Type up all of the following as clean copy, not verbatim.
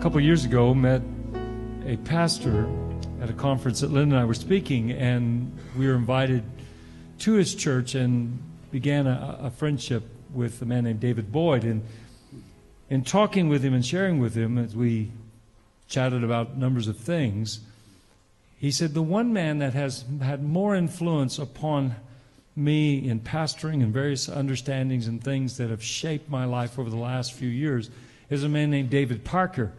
A couple of years ago, met a pastor at a conference that Lynn and I were speaking, and we were invited to his church and began a friendship with a man named David Boyd. And in talking with him and sharing with him, as we chatted about numbers of things, he said, the one man that has had more influence upon me in pastoring and various understandings and things that have shaped my life over the last few years is a man named David Parker.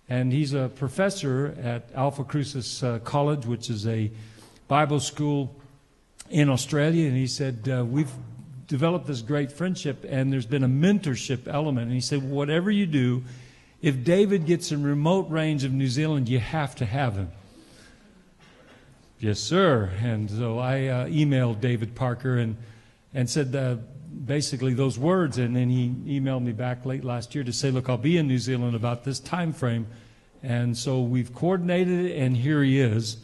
And he's a professor at Alpha Crucis College, which is a Bible school in Australia. And he said, we've developed this great friendship, and there's been a mentorship element. And he said, whatever you do, if David gets in remote range of New Zealand, you have to have him. Yes, sir. And so I emailed David Parker and said basically those words, and then he emailed me back late last year to say, look, I'll be in New Zealand about this time frame. And so we've coordinated it, and here he is.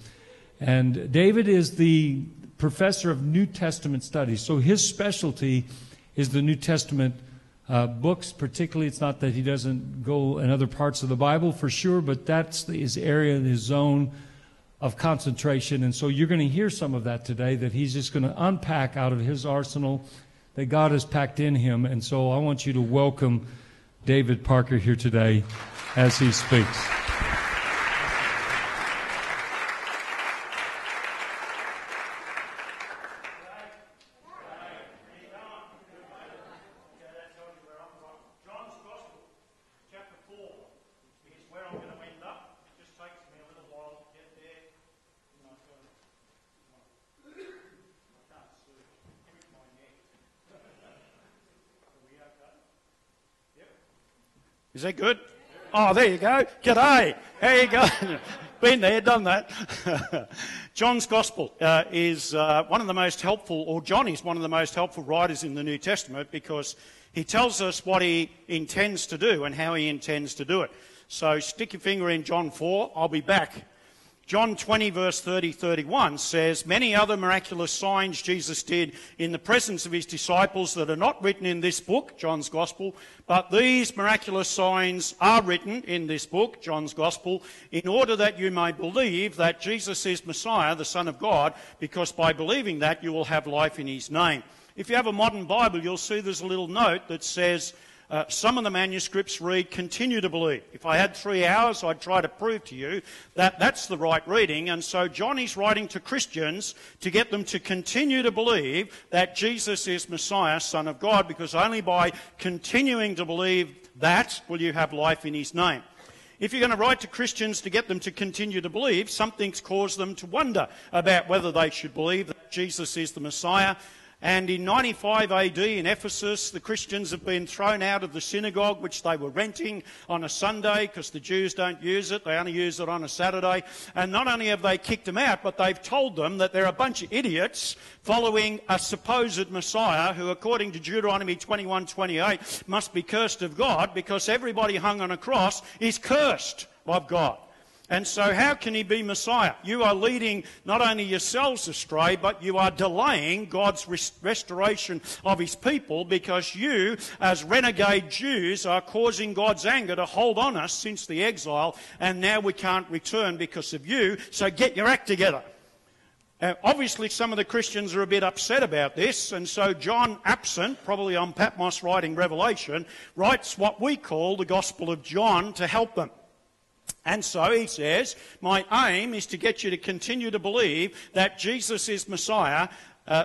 And David is the professor of New Testament studies. So his specialty is the New Testament books. Particularly, it's not that he doesn't go in other parts of the Bible for sure, but that's his area, his zone of concentration. And so you're going to hear some of that today, that he's just going to unpack out of his arsenal that God has packed in him. And so I want you to welcome David Parker here today as he speaks. Is that good? Oh, there you go. G'day. How you going? Been there, done that. John's Gospel is one of the most helpful, or John is one of the most helpful writers in the New Testament, because he tells us what he intends to do and how he intends to do it. So stick your finger in John 4. I'll be back. John 20 verse 30-31 says, many other miraculous signs Jesus did in the presence of his disciples that are not written in this book, John's Gospel, but these miraculous signs are written in this book, John's Gospel, in order that you may believe that Jesus is Messiah, the Son of God, because by believing that you will have life in his name. If you have a modern Bible, you'll see there's a little note that says, some of the manuscripts read, continue to believe. If I had 3 hours, I'd try to prove to you that that's the right reading. And so John is writing to Christians to get them to continue to believe that Jesus is Messiah, Son of God, because only by continuing to believe that will you have life in his name. If you're going to write to Christians to get them to continue to believe, something's caused them to wonder about whether they should believe that Jesus is the Messiah. And in 95 AD in Ephesus, the Christians have been thrown out of the synagogue, which they were renting on a Sunday, because the Jews don't use it. They only use it on a Saturday. And not only have they kicked them out, but they've told them that they're a bunch of idiots following a supposed Messiah who, according to Deuteronomy 21:28, must be cursed of God, because everybody hung on a cross is cursed of God. And so how can he be Messiah? You are leading not only yourselves astray, but you are delaying God's restoration of his people, because you, as renegade Jews, are causing God's anger to hold on us since the exile, and now we can't return because of you, so get your act together. Obviously, some of the Christians are a bit upset about this, and so John, absent, probably on Patmos writing Revelation, writes what we call the Gospel of John to help them. And so he says, my aim is to get you to continue to believe that Jesus is Messiah,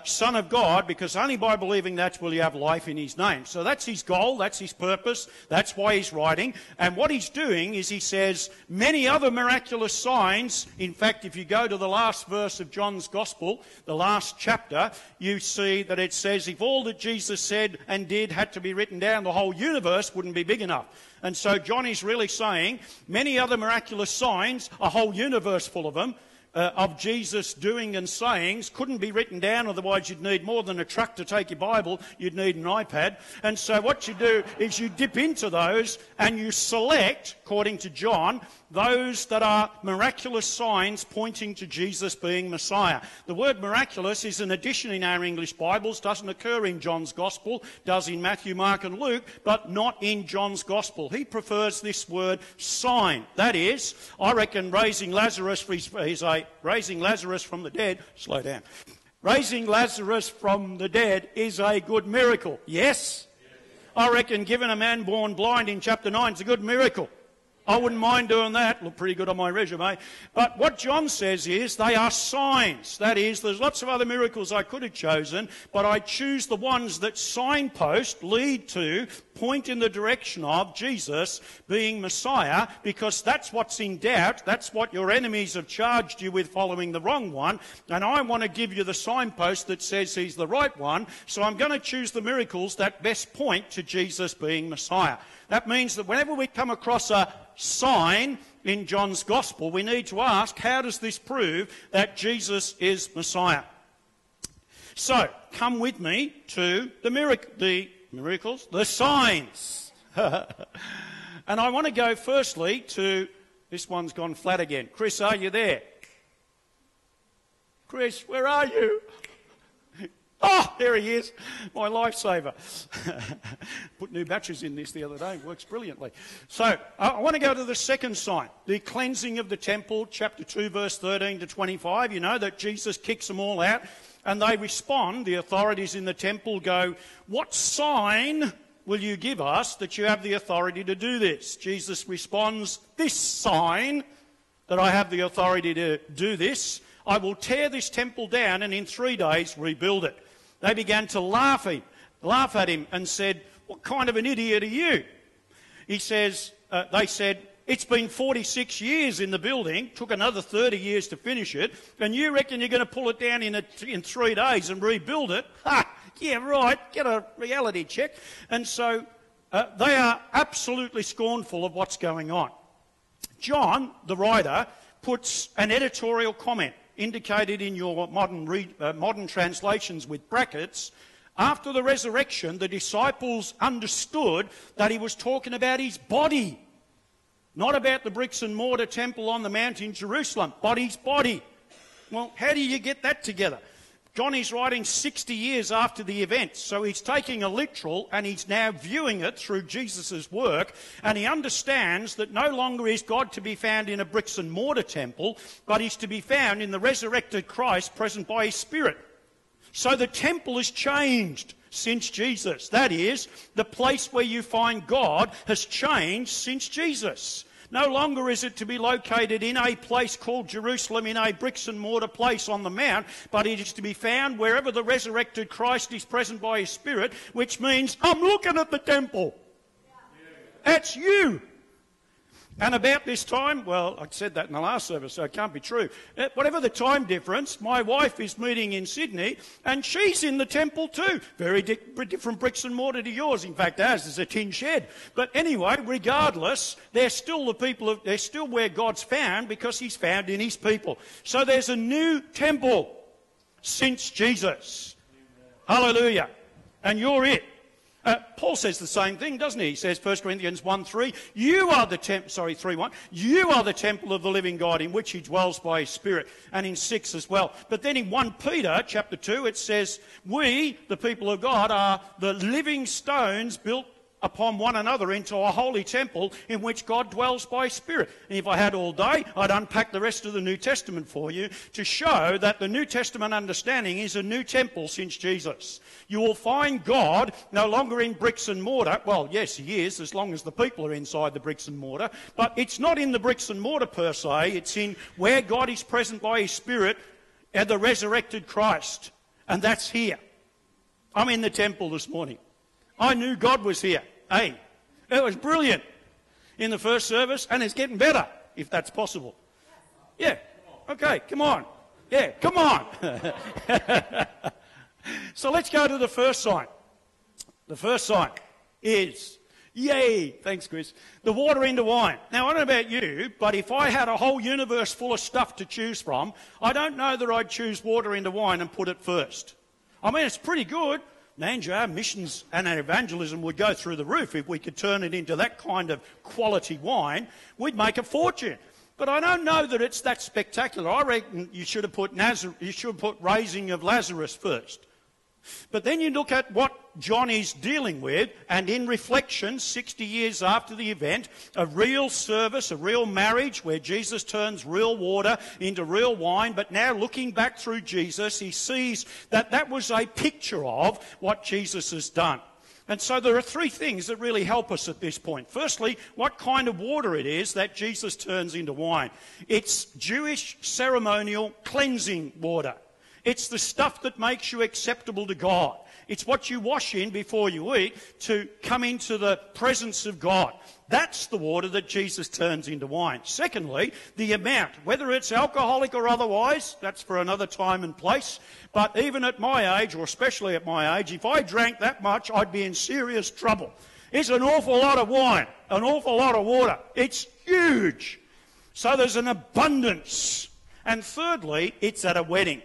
Son of God, because only by believing that will you have life in his name. So that's his goal, that's his purpose, that's why he's writing. And what he's doing is he says, many other miraculous signs. In fact, if you go to the last verse of John's Gospel, the last chapter, you see that it says, if all that Jesus said and did had to be written down, the whole universe wouldn't be big enough. And so John is really saying, many other miraculous signs, a whole universe full of them, of Jesus doing and sayings couldn't be written down, otherwise you'd need more than a truck to take your Bible, you'd need an iPad. And so what you do is you dip into those and you select, according to John, those that are miraculous signs pointing to Jesus being Messiah. The word miraculous is an addition in our English Bibles, doesn't occur in John's Gospel, does in Matthew, Mark and Luke, but not in John's Gospel. He prefers this word sign. That is, I reckon raising Lazarus from the dead, slow down. Raising Lazarus from the dead is a good miracle. Yes? I reckon giving a man born blind in chapter 9 is a good miracle. I wouldn't mind doing that. Look pretty good on my resume. But what John says is they are signs. That is, there's lots of other miracles I could have chosen, but I choose the ones that signpost, lead to, point in the direction of Jesus being Messiah, because that's what's in doubt. That's what your enemies have charged you with, following the wrong one. And I want to give you the signpost that says he's the right one. So I'm going to choose the miracles that best point to Jesus being Messiah. That means that whenever we come across a sign in John's Gospel, we need to ask, how does this prove that Jesus is Messiah? So, come with me to the miracles, the signs. And I want to go firstly to, this one's gone flat again. Chris, are you there? Chris, where are you? Oh, there he is, my lifesaver. Put new batteries in this the other day, works brilliantly. So, I want to go to the second sign, the cleansing of the temple, chapter 2, verse 13 to 25. You know that Jesus kicks them all out, and they respond, the authorities in the temple go, what sign will you give us that you have the authority to do this? Jesus responds, this sign that I have the authority to do this, I will tear this temple down and in 3 days rebuild it. They began to laugh at him and said, what kind of an idiot are you? They said, it's been 46 years in the building, took another 30 years to finish it, and you reckon you're going to pull it down in 3 days and rebuild it? Ha! Yeah, right, get a reality check. And so they are absolutely scornful of what's going on. John, the writer, puts an editorial comment indicated in your modern translations with brackets. After the resurrection, the disciples understood that he was talking about his body, not about the bricks and mortar temple on the mount in Jerusalem, but his body. Well, how do you get that together? John is writing 60 years after the event, so he's taking a literal and he's now viewing it through Jesus' work, and he understands that no longer is God to be found in a bricks and mortar temple, but he's to be found in the resurrected Christ present by his Spirit. So the temple has changed since Jesus. That is, the place where you find God has changed since Jesus. No longer is it to be located in a place called Jerusalem, in a bricks and mortar place on the mount, but it is to be found wherever the resurrected Christ is present by his Spirit, which means, I'm looking at the temple. That's you. And about this time, well, I said that in the last service, so it can't be true. Whatever the time difference, my wife is meeting in Sydney, and she's in the temple too. Very different bricks and mortar to yours. In fact, ours is a tin shed. But anyway, regardless, they're still they're still where God's found, because he's found in his people. So there's a new temple since Jesus. Hallelujah. And you're it. Paul says the same thing, doesn't he? He says, 1 Corinthians 1:3, you are the 3:1, you are the temple of the living God in which he dwells by his Spirit, and in 6 as well. But then in 1 Peter chapter 2, it says, we, the people of God, are the living stones built upon one another into a holy temple in which God dwells by his Spirit. And if I had all day, I'd unpack the rest of the New Testament for you to show that the New Testament understanding is a new temple since Jesus. You will find God no longer in bricks and mortar. Well, yes, he is, as long as the people are inside the bricks and mortar. But it's not in the bricks and mortar per se. It's in where God is present by his Spirit and the resurrected Christ. And that's here. I'm in the temple this morning. I knew God was here. Hey, it was brilliant in the first service, and it's getting better, if that's possible. Yeah, okay, come on. Yeah, come on. So let's go to the first sign. The first sign is, yay, thanks Chris, the water into wine. Now, I don't know about you, but if I had a whole universe full of stuff to choose from, I don't know that I'd choose water into wine and put it first. I mean, it's pretty good. Nanja, missions and evangelism would go through the roof. If we could turn it into that kind of quality wine, we'd make a fortune. But I don't know that it's that spectacular. I reckon you should have put raising of Lazarus first. But then you look at what John is dealing with, and in reflection, 60 years after the event, a real service, a real marriage where Jesus turns real water into real wine. But now looking back through Jesus, he sees that that was a picture of what Jesus has done. And so there are three things that really help us at this point. Firstly, what kind of water it is that Jesus turns into wine. It's Jewish ceremonial cleansing water. It's the stuff that makes you acceptable to God. It's what you wash in before you eat to come into the presence of God. That's the water that Jesus turns into wine. Secondly, the amount, whether it's alcoholic or otherwise, that's for another time and place. But even at my age, or especially at my age, if I drank that much, I'd be in serious trouble. It's an awful lot of wine, an awful lot of water. It's huge. So there's an abundance. And thirdly, it's at a wedding.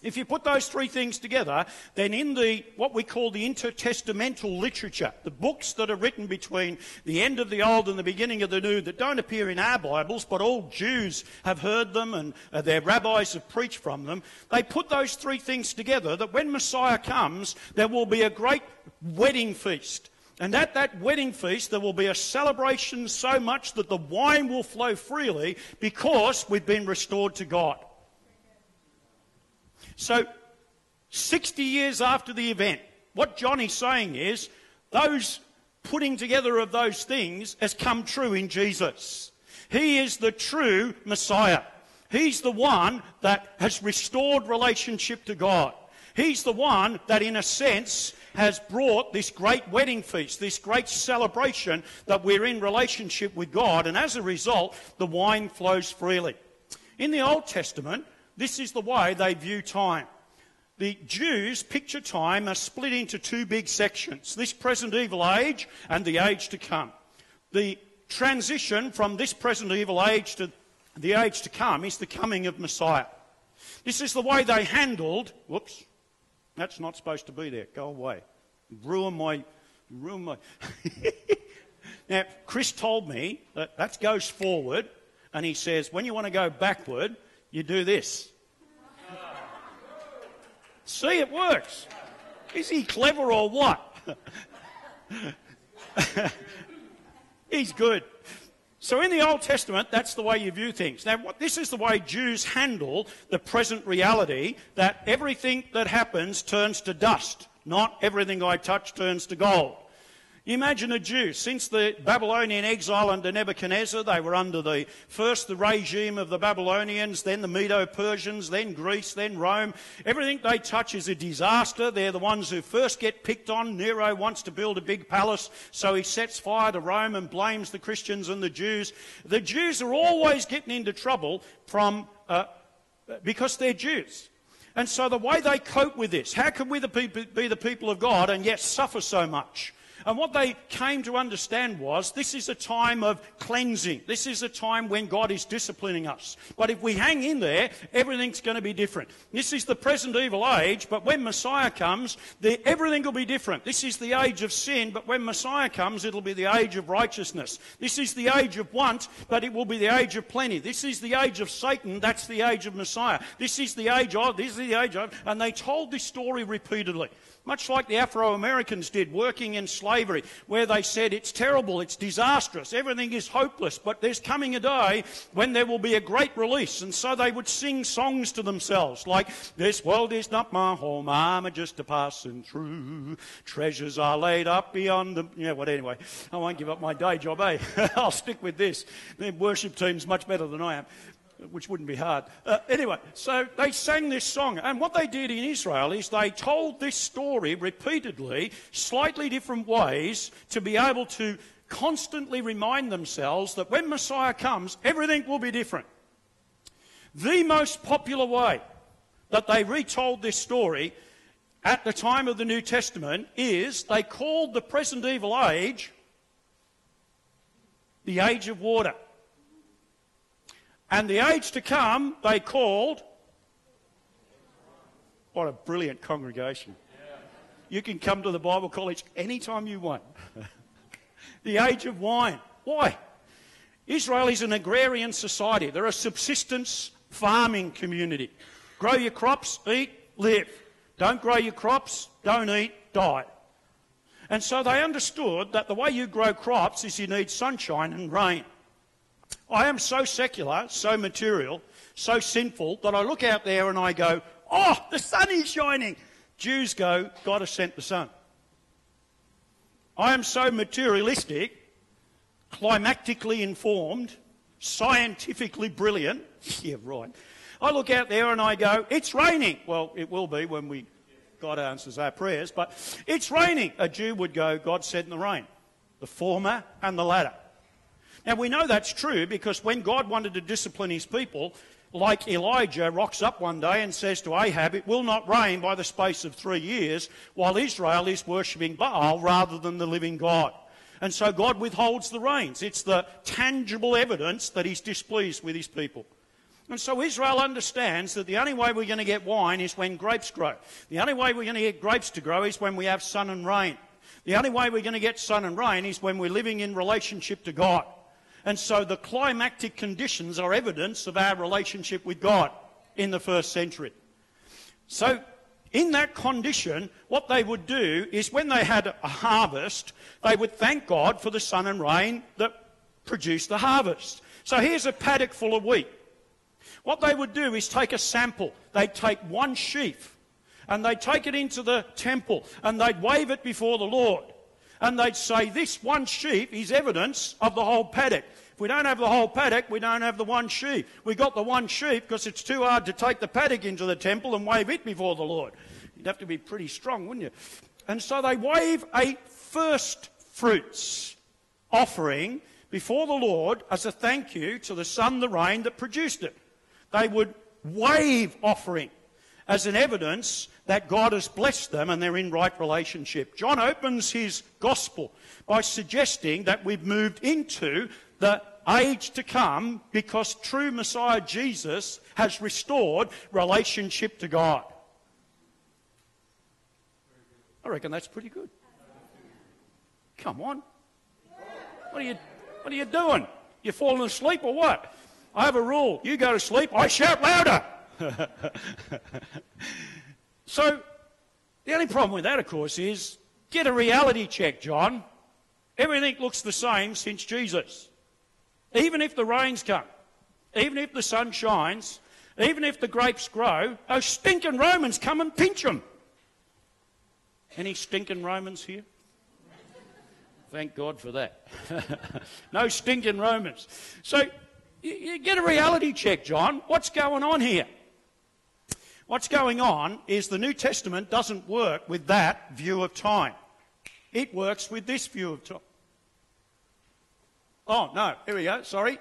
If you put those three things together, then in what we call the intertestamental literature, the books that are written between the end of the Old and the beginning of the New that don't appear in our Bibles, but all Jews have heard them and their rabbis have preached from them, they put those three things together that when Messiah comes, there will be a great wedding feast. And at that wedding feast, there will be a celebration so much that the wine will flow freely because we've been restored to God. So, 60 years after the event, what John is saying is, those putting together of those things has come true in Jesus. He is the true Messiah. He's the one that has restored relationship to God. He's the one that, in a sense, has brought this great wedding feast, this great celebration that we're in relationship with God, and as a result, the wine flows freely. In the Old Testament, this is the way they view time. The Jews picture time as split into two big sections, this present evil age and the age to come. The transition from this present evil age to the age to come is the coming of Messiah. This is the way they handled, whoops, that's not supposed to be there, go away. Ruin my... Now, Chris told me that goes forward, and he says, when you want to go backward, you do this. See, it works. Is he clever or what? He's good. So in the Old Testament, that's the way you view things. Now, this is the way Jews handle the present reality, that everything that happens turns to dust. Not everything I touch turns to gold. You imagine a Jew, since the Babylonian exile under Nebuchadnezzar, they were under the regime of the Babylonians, then the Medo-Persians, then Greece, then Rome. Everything they touch is a disaster. They're the ones who first get picked on. Nero wants to build a big palace, so he sets fire to Rome and blames the Christians and the Jews. The Jews are always getting into trouble because they're Jews. And so the way they cope with this, how can we be the people of God and yet suffer so much? And what they came to understand was, this is a time of cleansing. This is a time when God is disciplining us. But if we hang in there, everything's going to be different. This is the present evil age, but when Messiah comes, everything will be different. This is the age of sin, but when Messiah comes, it'll be the age of righteousness. This is the age of want, but it will be the age of plenty. This is the age of Satan, that's the age of Messiah. This is the age of, and they told this story repeatedly. Much like the Afro-Americans did, working in slavery, where they said it's terrible, it's disastrous, everything is hopeless, but there's coming a day when there will be a great release. And so they would sing songs to themselves, like, this world is not my home, I'm just a passing through. Treasures are laid up beyond the... anyway, I won't give up my day job, eh? I'll stick with this. The worship team's much better than I am, which wouldn't be hard. Anyway, so they sang this song. And what they did in Israel is they told this story repeatedly, slightly different ways, to be able to constantly remind themselves that when Messiah comes, everything will be different. The most popular way that they retold this story at the time of the New Testament is they called the present evil age the age of water. And the age to come, they called... What a brilliant congregation. You can come to the Bible college anytime you want. The age of wine. Why? Israel is an agrarian society. They're a subsistence farming community. Grow your crops, eat, live. Don't grow your crops, don't eat, die. And so they understood that the way you grow crops is you need sunshine and rain. I am so secular, so material, so sinful that I look out there and I go, oh, the sun is shining. Jews go, God has sent the sun. I am so materialistic, climactically informed, scientifically brilliant. Yeah, right. I look out there and I go, it's raining. Well, it will be when God answers our prayers, but it's raining. A Jew would go, God sent the rain, the former and the latter. Now, we know that's true because when God wanted to discipline his people, like Elijah rocks up one day and says to Ahab, it will not rain by the space of 3 years while Israel is worshipping Baal rather than the living God. And so God withholds the rains. It's the tangible evidence that he's displeased with his people. And so Israel understands that the only way we're going to get wine is when grapes grow. The only way we're going to get grapes to grow is when we have sun and rain. The only way we're going to get sun and rain is when we're living in relationship to God. And so the climactic conditions are evidence of our relationship with God in the first century. So in that condition, what they would do is when they had a harvest, they would thank God for the sun and rain that produced the harvest. So here's a paddock full of wheat. What they would do is take a sample. They'd take one sheaf and they'd take it into the temple and they'd wave it before the Lord. And they'd say, this one sheaf is evidence of the whole paddock. If we don't have the whole paddock, we don't have the one sheaf. We got the one sheaf because it's too hard to take the paddock into the temple and wave it before the Lord. You'd have to be pretty strong, wouldn't you? And so they wave a first fruits offering before the Lord as a thank you to the sun, the rain that produced it. They would wave offering as an evidence that God has blessed them and they're in right relationship. John opens his gospel by suggesting that we've moved into the age to come because true Messiah Jesus has restored relationship to God. I reckon that's pretty good. Come on. What are you doing? You falling asleep or what? I have a rule. You go to sleep, I shout louder. So, the only problem with that, of course, is get a reality check, John. Everything looks the same since Jesus. Even if the rains come, even if the sun shines, even if the grapes grow, those stinking Romans come and pinch them. Any stinking Romans here? Thank God for that. No stinking Romans. So, you get a reality check, John. What's going on here? What's going on is the New Testament doesn't work with that view of time. It works with this view of time. Oh, no. Here we go. Sorry.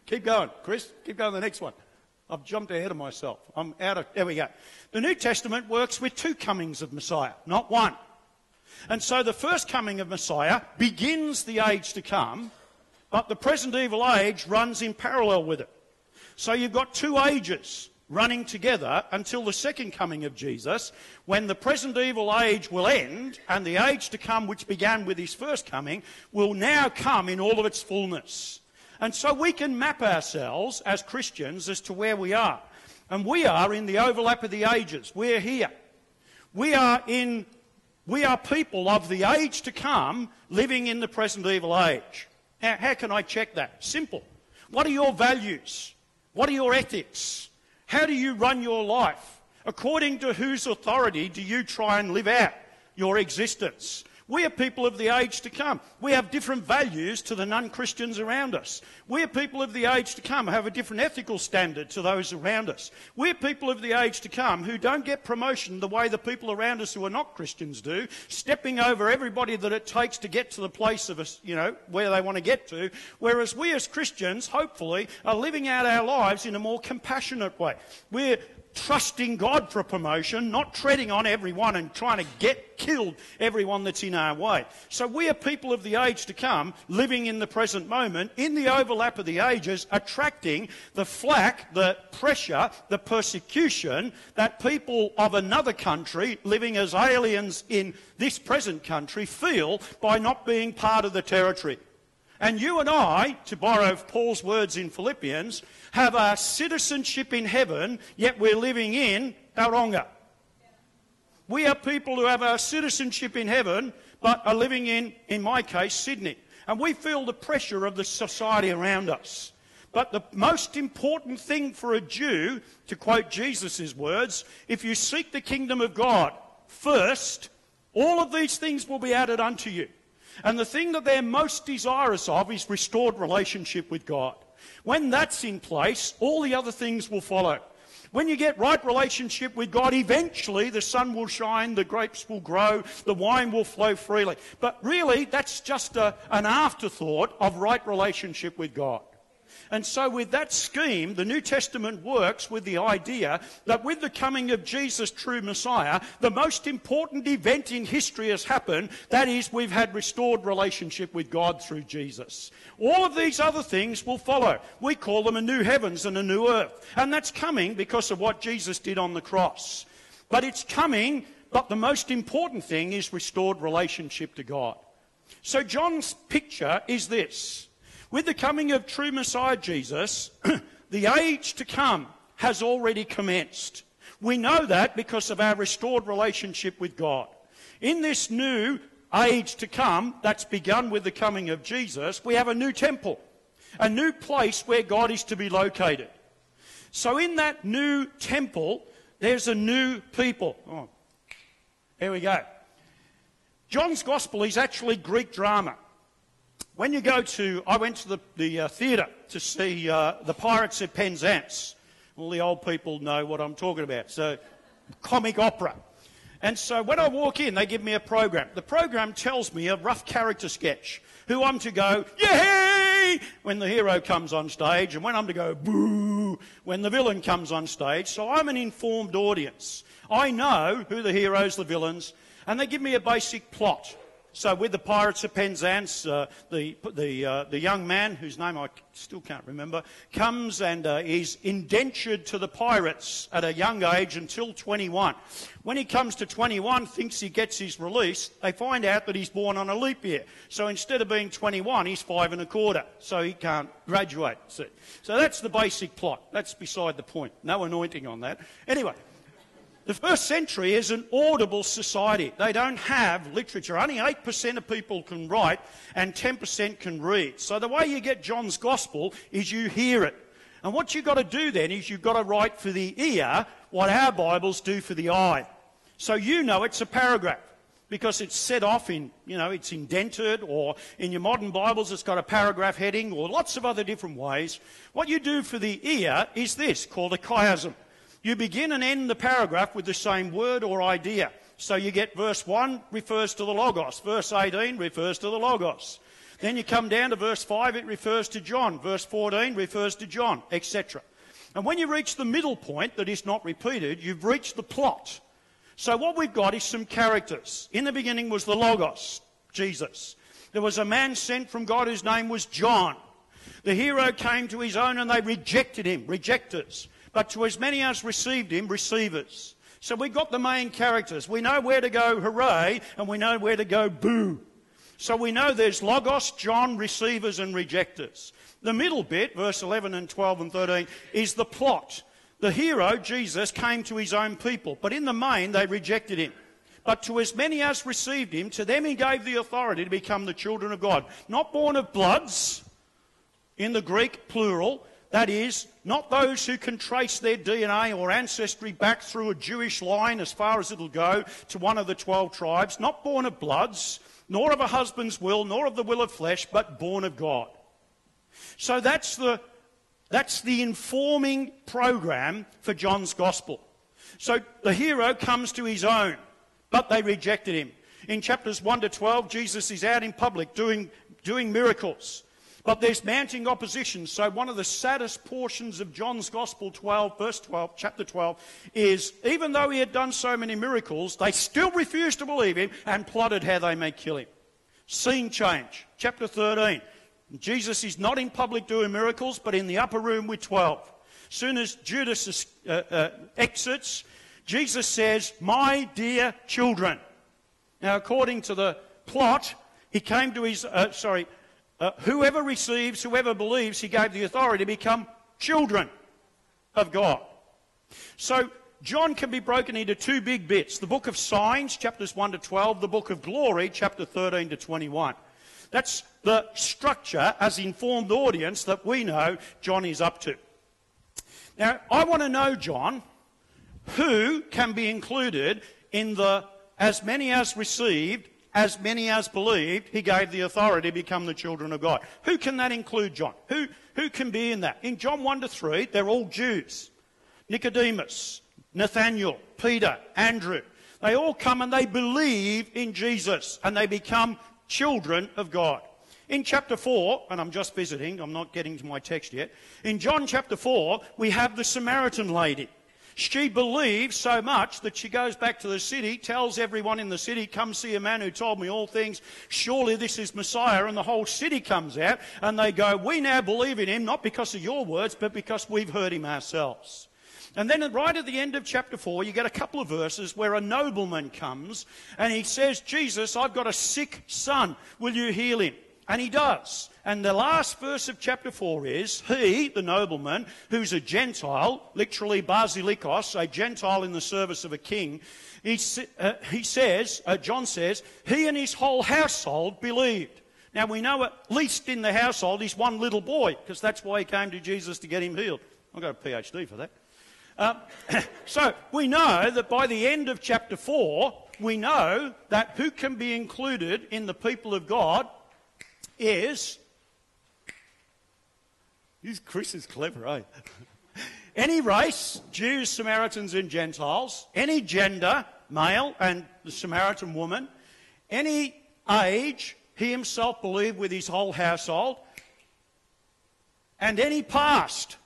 Keep going, Chris. Keep going to the next one. I've jumped ahead of myself. I'm out of... There we go. The New Testament works with two comings of Messiah, not one. And so the first coming of Messiah begins the age to come, but the present evil age runs in parallel with it. So you've got two ages running together until the second coming of Jesus, when the present evil age will end and the age to come, which began with his first coming, will now come in all of its fullness. And so we can map ourselves as Christians as to where we are. And we are in the overlap of the ages. We're here. We are people of the age to come living in the present evil age. How can I check that? Simple. What are your values? What are your ethics? How do you run your life? According to whose authority do you try and live out your existence? We are people of the age to come. We have different values to the non-Christians around us. We are people of the age to come who have a different ethical standard to those around us. We are people of the age to come who don't get promotion the way the people around us who are not Christians do, stepping over everybody that it takes to get to the place of us, where they want to get to, whereas we as Christians, hopefully, are living out our lives in a more compassionate way. We're trusting God for promotion, not treading on everyone and trying to get killed everyone that's in our way. So we are people of the age to come, living in the present moment, in the overlap of the ages, attracting the flack, the pressure, the persecution that people of another country living as aliens in this present country feel by not being part of the territory. And you and I, to borrow Paul's words in Philippians, have our citizenship in heaven, yet we're living in Tauranga. We are people who have our citizenship in heaven, but are living in my case, Sydney. And we feel the pressure of the society around us. But the most important thing for a Jew, to quote Jesus' words, if you seek the kingdom of God first, all of these things will be added unto you. And the thing that they're most desirous of is restored relationship with God. When that's in place, all the other things will follow. When you get right relationship with God, eventually the sun will shine, the grapes will grow, the wine will flow freely. But really, that's just an afterthought of right relationship with God. And so with that scheme, the New Testament works with the idea that with the coming of Jesus, true Messiah, the most important event in history has happened. That is, we've had restored relationship with God through Jesus. All of these other things will follow. We call them a new heavens and a new earth. And that's coming because of what Jesus did on the cross. But it's coming, but the most important thing is restored relationship to God. So John's picture is this. With the coming of true Messiah Jesus, the age to come has already commenced. We know that because of our restored relationship with God. In this new age to come, that's begun with the coming of Jesus, we have a new temple, a new place where God is to be located. So in that new temple, there's a new people. Oh, here we go. John's Gospel is actually Greek drama. When you go to, I went to the theatre to see the Pirates of Penzance. All the old people know what I'm talking about. So, comic opera. And so when I walk in, they give me a program. The program tells me a rough character sketch. Who I'm to go, yay, when the hero comes on stage, and when I'm to go, boo, when the villain comes on stage. So I'm an informed audience. I know who the heroes, the villains, and they give me a basic plot. So with the Pirates of Penzance, the young man, whose name I still can't remember, comes and is indentured to the pirates at a young age until 21. When he comes to 21, thinks he gets his release, they find out that he's born on a leap year. So instead of being 21, he's 5 1/4. So he can't graduate. See? So that's the basic plot. That's beside the point. No anointing on that. Anyway. The first century is an audible society. They don't have literature. Only 8% of people can write and 10% can read. So the way you get John's Gospel is you hear it. And what you've got to do then is you've got to write for the ear what our Bibles do for the eye. So you know it's a paragraph because it's set off in, it's indented, or in your modern Bibles it's got a paragraph heading, or lots of other different ways. What you do for the ear is this, called a chiasm. You begin and end the paragraph with the same word or idea. So you get verse 1 refers to the Logos. Verse 18 refers to the Logos. Then you come down to verse 5, it refers to John. Verse 14 refers to John, etc. And when you reach the middle point that is not repeated, you've reached the plot. So what we've got is some characters. In the beginning was the Logos, Jesus. There was a man sent from God whose name was John. The hero came to his own and they rejected him, rejectors. But to as many as received him, receivers. So we've got the main characters. We know where to go hooray, and we know where to go boo. So we know there's Logos, John, receivers and rejectors. The middle bit, verse 11 and 12 and 13, is the plot. The hero, Jesus, came to his own people, but in the main they rejected him. But to as many as received him, to them he gave the authority to become the children of God. Not born of bloods, in the Greek, plural. That is, not those who can trace their DNA or ancestry back through a Jewish line as far as it'll go to one of the 12 tribes, not born of bloods, nor of a husband's will, nor of the will of flesh, but born of God. So that's the informing program for John's Gospel. So the hero comes to his own, but they rejected him. In chapters 1 to 12, Jesus is out in public doing miracles. But there's mounting opposition. So one of the saddest portions of John's Gospel 12, verse 12, chapter 12, is even though he had done so many miracles, they still refused to believe him and plotted how they may kill him. Scene change. Chapter 13. Jesus is not in public doing miracles, but in the upper room with 12. As soon as Judas exits, Jesus says, "My dear children." Now, according to the plot, he came to his, whoever receives, whoever believes, he gave the authority to become children of God. So John can be broken into two big bits. The book of signs, chapters 1 to 12, the book of glory, chapter 13 to 21. That's the structure as informed audience that we know John is up to. Now, I want to know, John, who can be included in the as many as received, as many as believed, he gave the authority to become the children of God. Who can that include, John? Who can be in that? In John 1 to 3, they're all Jews. Nicodemus, Nathaniel, Peter, Andrew. They all come and they believe in Jesus and they become children of God. In chapter 4, and I'm just visiting, I'm not getting to my text yet. In John chapter 4, we have the Samaritan lady. She believes so much that she goes back to the city, tells everyone in the city, "Come see a man who told me all things. Surely this is Messiah." And the whole city comes out and they go, "We now believe in him, not because of your words, but because we've heard him ourselves." And then right at the end of chapter 4, you get a couple of verses where a nobleman comes and he says, "Jesus, I've got a sick son. Will you heal him?" And he does. And the last verse of chapter 4 is, he, the nobleman, who's a Gentile, literally basilikos, a Gentile in the service of a king, John says, he and his whole household believed. Now we know at least in the household he's one little boy, because that's why he came to Jesus to get him healed. I've got a PhD for that. So we know that by the end of chapter 4, we know that who can be included in the people of God is... Chris is clever, eh? Any race, Jews, Samaritans and Gentiles, any gender, male and the Samaritan woman, any age, he himself believed with his whole household, and any past.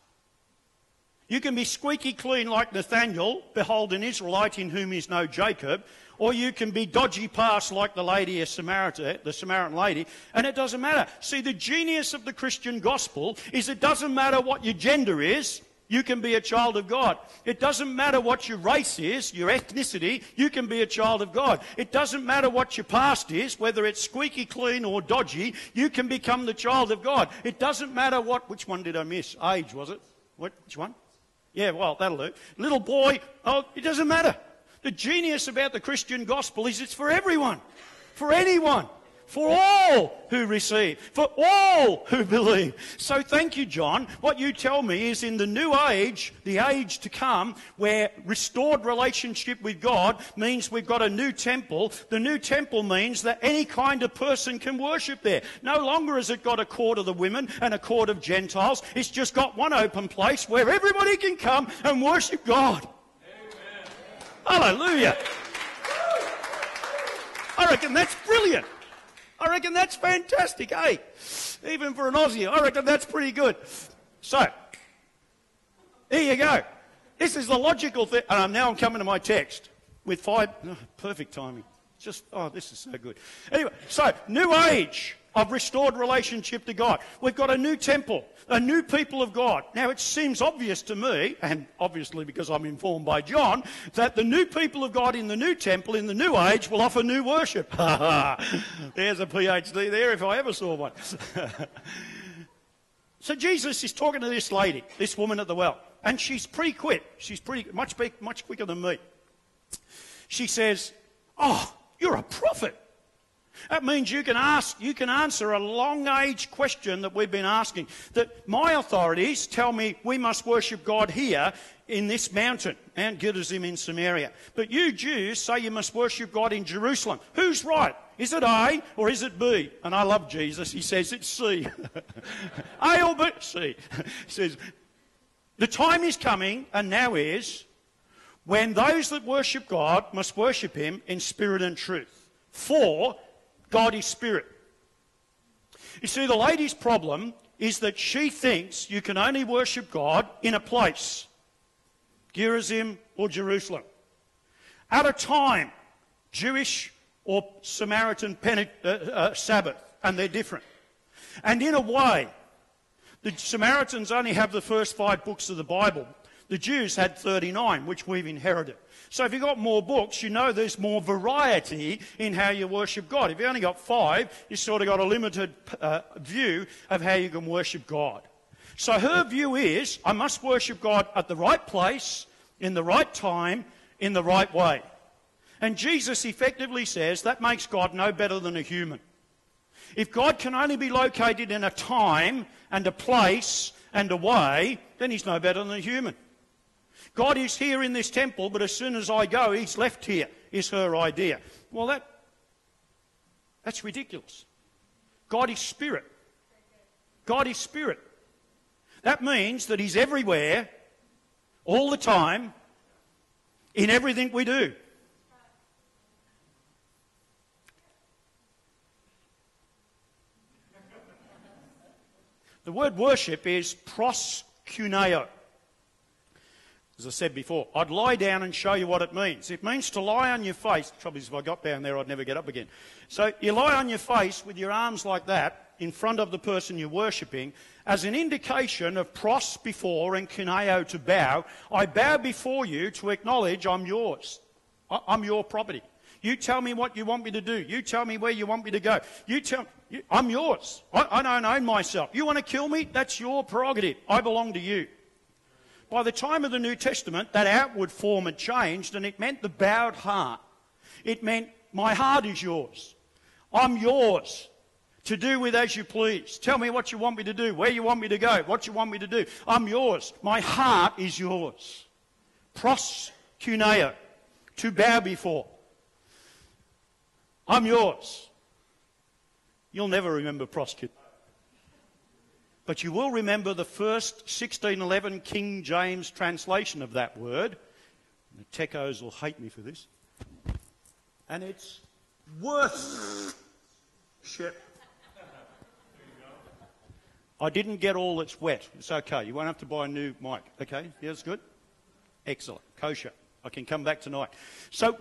You can be squeaky clean like Nathaniel, behold an Israelite in whom is no Jacob, or you can be dodgy past like the Samaritan lady, and it doesn't matter. See, the genius of the Christian gospel is it doesn't matter what your gender is, you can be a child of God. It doesn't matter what your race is, your ethnicity, you can be a child of God. It doesn't matter what your past is, whether it's squeaky clean or dodgy, you can become the child of God. It doesn't matter which one did I miss? Age, was it? Which one? Yeah, well, that'll do. Little boy, it doesn't matter. The genius about the Christian gospel is it's for everyone, for anyone, for all who receive, for all who believe. So thank you, John. What you tell me is in the new age, the age to come, where restored relationship with God means we've got a new temple. The new temple means that any kind of person can worship there. No longer has it got a court of the women and a court of Gentiles. It's just got one open place where everybody can come and worship God. Hallelujah. I reckon that's brilliant. I reckon that's fantastic, eh? Even for an Aussie, I reckon that's pretty good. So, here you go. This is the logical thing. Now I'm coming to my text with perfect timing. This is so good. Anyway, so, new age of restored relationship to God. We've got a new temple, a new people of God. Now, it seems obvious to me, and obviously because I'm informed by John, that the new people of God in the new temple, in the new age, will offer new worship. There's a PhD there if I ever saw one. So Jesus is talking to this lady, this woman at the well, and she's pretty quick. She's much quicker than me. She says, "Oh, you're a prophet." That means you can answer a long-age question that we've been asking. That my authorities tell me we must worship God here in this mountain, Mount Gerizim in Samaria. But you Jews say you must worship God in Jerusalem. Who's right? Is it A or is it B? And I love Jesus. He says it's C. A or B? C. He says, the time is coming, and now is, when those that worship God must worship him in spirit and truth. For God is spirit. You see, the lady's problem is that she thinks you can only worship God in a place, Gerizim or Jerusalem, at a time, Jewish or Samaritan Sabbath, and they're different. And in a way, the Samaritans only have the first 5 books of the Bible. The Jews had 39, which we've inherited. So if you've got more books, you know there's more variety in how you worship God. If you only got 5, you sort of got a limited view of how you can worship God. So her view is, I must worship God at the right place, in the right time, in the right way. And Jesus effectively says that makes God no better than a human. If God can only be located in a time and a place and a way, then he's no better than a human. God is here in this temple, but as soon as I go, he's left here, is her idea. Well, that's ridiculous. God is spirit. God is spirit. That means that he's everywhere, all the time, in everything we do. The word worship is proskuneo. As I said before, I'd lie down and show you what it means. It means to lie on your face. The trouble is, if I got down there, I'd never get up again. So you lie on your face with your arms like that in front of the person you're worshipping as an indication of pros, before, and kuneo, to bow. I bow before you to acknowledge I'm yours. I'm your property. You tell me what you want me to do. You tell me where you want me to go. I'm yours. I don't own myself. You want to kill me? That's your prerogative. I belong to you. By the time of the New Testament, that outward form had changed, and it meant the bowed heart. It meant, my heart is yours. I'm yours to do with as you please. Tell me what you want me to do, where you want me to go, what you want me to do. I'm yours. My heart is yours. Proskuneo, to bow before. I'm yours. You'll never remember proskuneo. But you will remember the first 1611 King James translation of that word. The techos will hate me for this. And it's worship. I didn't get all that's wet. It's okay. You won't have to buy a new mic. Okay? Yeah, that's good? Excellent. Kosher. I can come back tonight. So,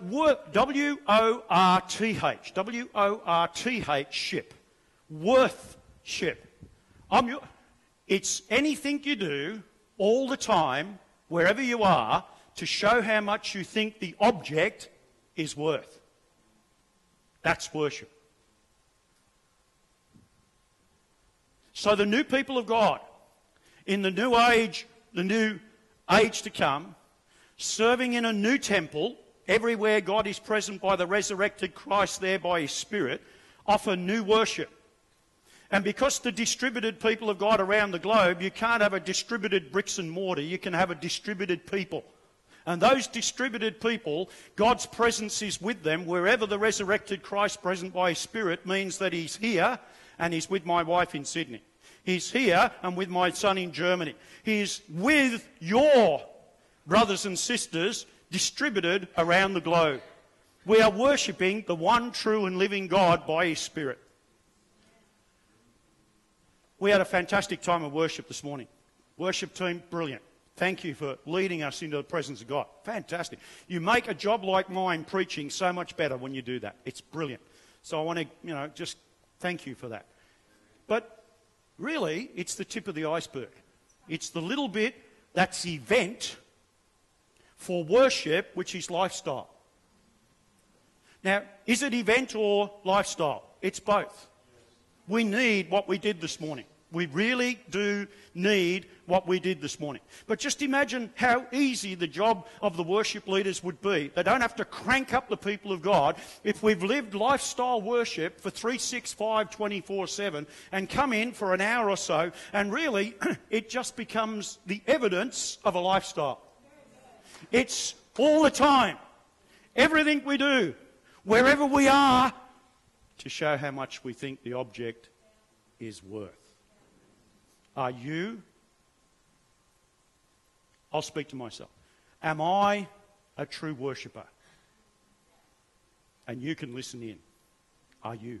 W-O-R-T-H. W-O-R-T-H, ship. Worthship. It's anything you do, all the time, wherever you are, to show how much you think the object is worth. That's worship. So the new people of God, in the new age to come, serving in a new temple, everywhere God is present by the resurrected Christ there by his Spirit, offer new worship. And because the distributed people of God around the globe, you can't have a distributed bricks and mortar, you can have a distributed people. And those distributed people, God's presence is with them wherever the resurrected Christ present by his Spirit means that he's here and he's with my wife in Sydney. He's here and with my son in Germany. He's with your brothers and sisters distributed around the globe. We are worshipping the one true and living God by his Spirit. We had a fantastic time of worship this morning. Worship team, brilliant. Thank you for leading us into the presence of God. Fantastic. You make a job like mine preaching so much better when you do that. It's brilliant. So I want to, just thank you for that. But really, it's the tip of the iceberg. It's the little bit that's event for worship, which is lifestyle. Now, is it event or lifestyle? It's both. We need what we did this morning. We really do need what we did this morning. But just imagine how easy the job of the worship leaders would be. They don't have to crank up the people of God if we've lived lifestyle worship for 365, 24/7 and come in for an hour or so, and really it just becomes the evidence of a lifestyle. It's all the time. Everything we do, wherever we are, to show how much we think the object is worth. Are you? I'll speak to myself. Am I a true worshipper? And you can listen in. Are you?